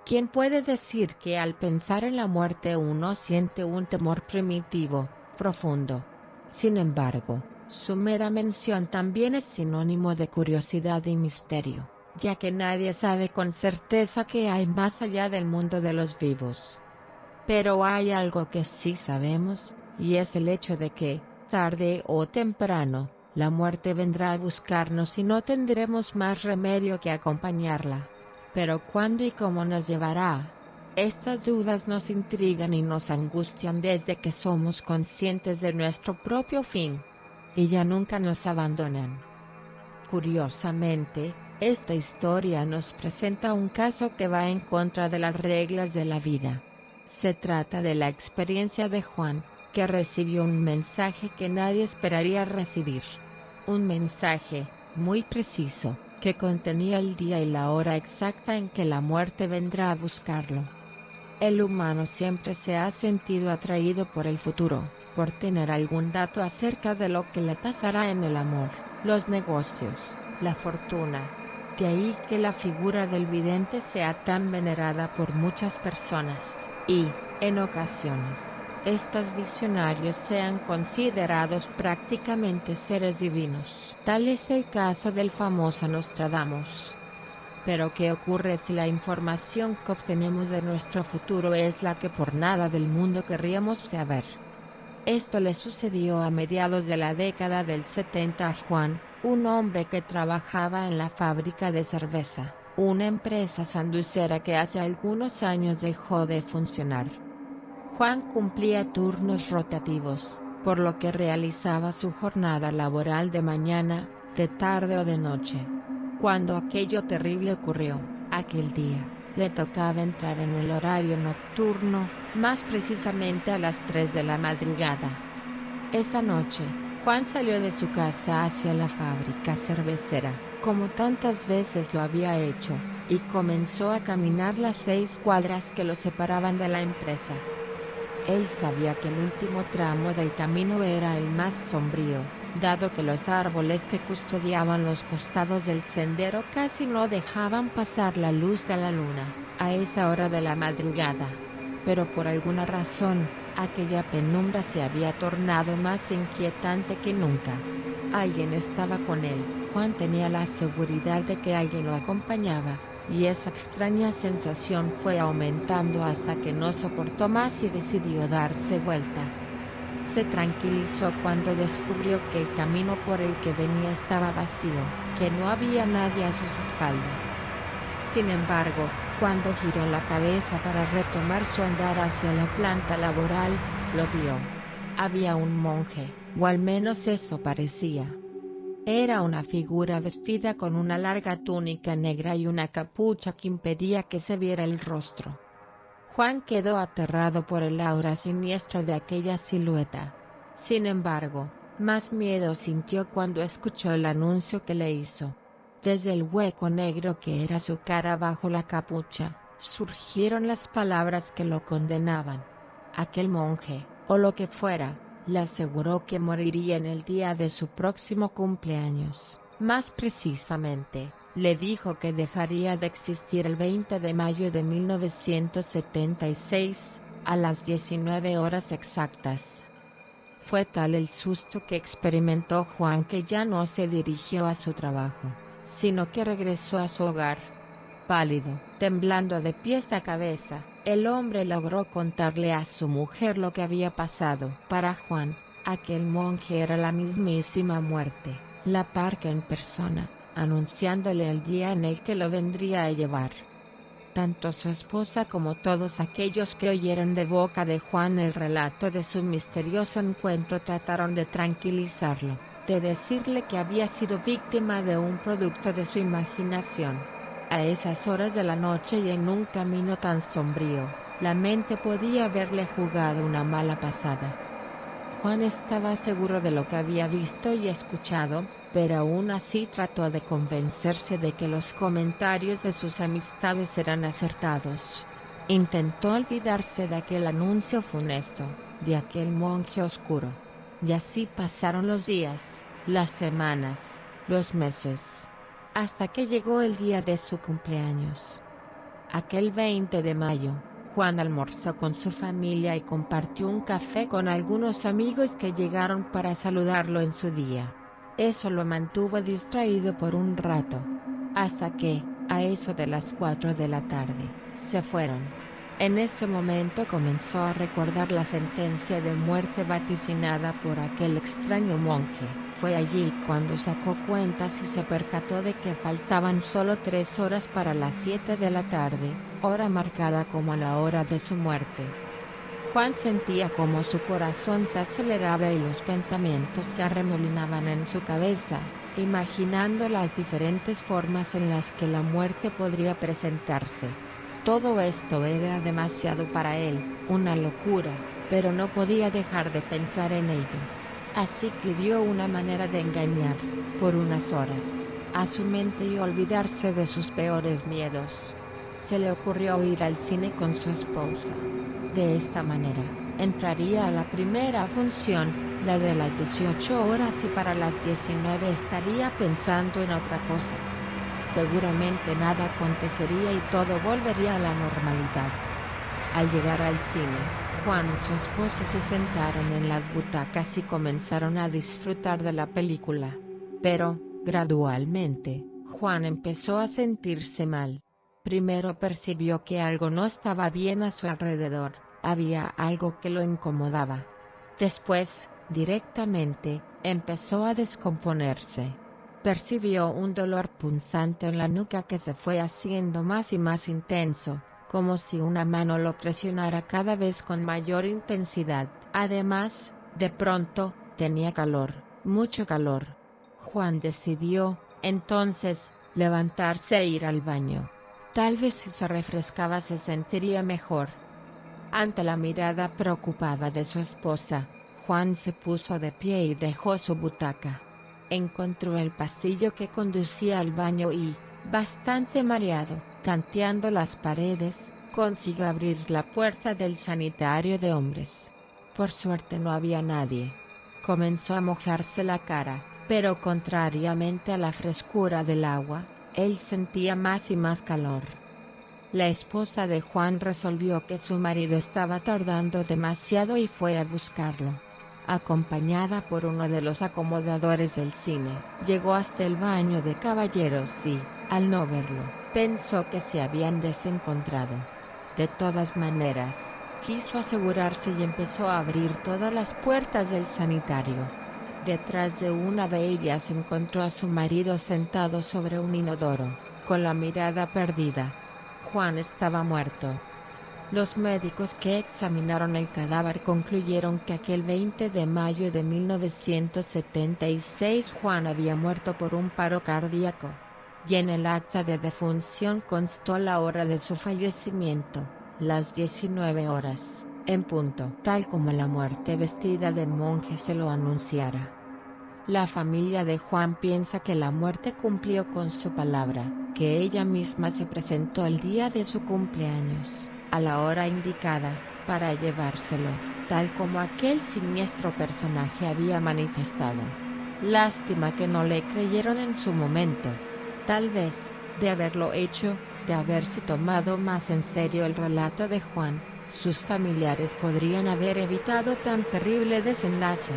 ¿Quién puede decir que al pensar en la muerte uno siente un temor primitivo, profundo? Sin embargo, su mera mención también es sinónimo de curiosidad y misterio, ya que nadie sabe con certeza qué hay más allá del mundo de los vivos. Pero hay algo que sí sabemos, y es el hecho de que, tarde o temprano, la muerte vendrá a buscarnos y no tendremos más remedio que acompañarla. Pero ¿cuándo y cómo nos llevará? Estas dudas nos intrigan y nos angustian desde que somos conscientes de nuestro propio fin. Y ya nunca nos abandonan. Curiosamente, esta historia nos presenta un caso que va en contra de las reglas de la vida. Se trata de la experiencia de Juan, que recibió un mensaje que nadie esperaría recibir. Un mensaje, muy preciso, que contenía el día y la hora exacta en que la muerte vendrá a buscarlo. El humano siempre se ha sentido atraído por el futuro, por tener algún dato acerca de lo que le pasará en el amor, los negocios, la fortuna. De ahí que la figura del vidente sea tan venerada por muchas personas, y, en ocasiones, estos visionarios sean considerados prácticamente seres divinos. Tal es el caso del famoso Nostradamus. Pero ¿qué ocurre si la información que obtenemos de nuestro futuro es la que por nada del mundo querríamos saber? Esto le sucedió a mediados de la década del 70 a Juan, un hombre que trabajaba en la fábrica de cerveza, una empresa sanducera que hace algunos años dejó de funcionar. Juan cumplía turnos rotativos, por lo que realizaba su jornada laboral de mañana, de tarde o de noche. Cuando aquello terrible ocurrió, aquel día, le tocaba entrar en el horario nocturno, más precisamente a las 3 de la madrugada. Esa noche, Juan salió de su casa hacia la fábrica cervecera, como tantas veces lo había hecho, y comenzó a caminar las 6 cuadras que lo separaban de la empresa. Él sabía que el último tramo del camino era el más sombrío, dado que los árboles que custodiaban los costados del sendero casi no dejaban pasar la luz de la luna, a esa hora de la madrugada. Pero por alguna razón, aquella penumbra se había tornado más inquietante que nunca. Alguien estaba con él. Juan tenía la seguridad de que alguien lo acompañaba, y esa extraña sensación fue aumentando hasta que no soportó más y decidió darse vuelta. Se tranquilizó cuando descubrió que el camino por el que venía estaba vacío, que no había nadie a sus espaldas. Sin embargo, cuando giró la cabeza para retomar su andar hacia la planta laboral, lo vio. Había un monje, o al menos eso parecía. Era una figura vestida con una larga túnica negra y una capucha que impedía que se viera el rostro. Juan quedó aterrado por el aura siniestra de aquella silueta. Sin embargo, más miedo sintió cuando escuchó el anuncio que le hizo. Desde el hueco negro que era su cara bajo la capucha, surgieron las palabras que lo condenaban. Aquel monje, o lo que fuera, le aseguró que moriría en el día de su próximo cumpleaños. Más precisamente, le dijo que dejaría de existir el 20 de mayo de 1976, a las 19 horas exactas. Fue tal el susto que experimentó Juan que ya no se dirigió a su trabajo, sino que regresó a su hogar. Pálido, temblando de pies a cabeza, el hombre logró contarle a su mujer lo que había pasado. Para Juan, aquel monje era la mismísima muerte, la Parca en persona, anunciándole el día en el que lo vendría a llevar. Tanto su esposa como todos aquellos que oyeron de boca de Juan el relato de su misterioso encuentro trataron de tranquilizarlo, de decirle que había sido víctima de un producto de su imaginación. A esas horas de la noche y en un camino tan sombrío, la mente podía haberle jugado una mala pasada. Juan estaba seguro de lo que había visto y escuchado, pero aún así trató de convencerse de que los comentarios de sus amistades eran acertados. Intentó olvidarse de aquel anuncio funesto, de aquel monje oscuro. Y así pasaron los días, las semanas, los meses. Hasta que llegó el día de su cumpleaños. Aquel 20 de mayo, Juan almorzó con su familia y compartió un café con algunos amigos que llegaron para saludarlo en su día. Eso lo mantuvo distraído por un rato. Hasta que, a eso de las 4 de la tarde, se fueron. En ese momento comenzó a recordar la sentencia de muerte vaticinada por aquel extraño monje. Fue allí cuando sacó cuentas y se percató de que faltaban solo 3 horas para las 7 de la tarde, hora marcada como la hora de su muerte. Juan sentía como su corazón se aceleraba y los pensamientos se arremolinaban en su cabeza, imaginando las diferentes formas en las que la muerte podría presentarse. Todo esto era demasiado para él, una locura, pero no podía dejar de pensar en ello. Así que dio una manera de engañar, por unas horas, a su mente y olvidarse de sus peores miedos. Se le ocurrió ir al cine con su esposa. De esta manera, entraría a la primera función, la de las 18 horas, y para las 19 estaría pensando en otra cosa. Seguramente nada acontecería y todo volvería a la normalidad. Al llegar al cine, Juan y su esposa se sentaron en las butacas y comenzaron a disfrutar de la película. Pero, gradualmente, Juan empezó a sentirse mal. Primero percibió que algo no estaba bien a su alrededor, había algo que lo incomodaba. Después, directamente, empezó a descomponerse. Percibió un dolor punzante en la nuca que se fue haciendo más y más intenso, como si una mano lo presionara cada vez con mayor intensidad. Además, de pronto, tenía calor, mucho calor. Juan decidió, entonces, levantarse e ir al baño. Tal vez si se refrescaba se sentiría mejor. Ante la mirada preocupada de su esposa, Juan se puso de pie y dejó su butaca. Encontró el pasillo que conducía al baño y, bastante mareado, tanteando las paredes, consiguió abrir la puerta del sanitario de hombres. Por suerte no había nadie. Comenzó a mojarse la cara, pero contrariamente a la frescura del agua, él sentía más y más calor. La esposa de Juan resolvió que su marido estaba tardando demasiado y fue a buscarlo. Acompañada por uno de los acomodadores del cine, llegó hasta el baño de caballeros y, al no verlo, pensó que se habían desencontrado. De todas maneras, quiso asegurarse y empezó a abrir todas las puertas del sanitario. Detrás de una de ellas encontró a su marido sentado sobre un inodoro, con la mirada perdida. Juan estaba muerto. Los médicos que examinaron el cadáver concluyeron que aquel 20 de mayo de 1976 Juan había muerto por un paro cardíaco. Y en el acta de defunción constó la hora de su fallecimiento, las 19 horas, en punto, tal como la muerte vestida de monje se lo anunciara. La familia de Juan piensa que la muerte cumplió con su palabra, que ella misma se presentó el día de su cumpleaños, a la hora indicada, para llevárselo, tal como aquel siniestro personaje había manifestado. Lástima que no le creyeron en su momento. Tal vez, de haberlo hecho, de haberse tomado más en serio el relato de Juan, sus familiares podrían haber evitado tan terrible desenlace.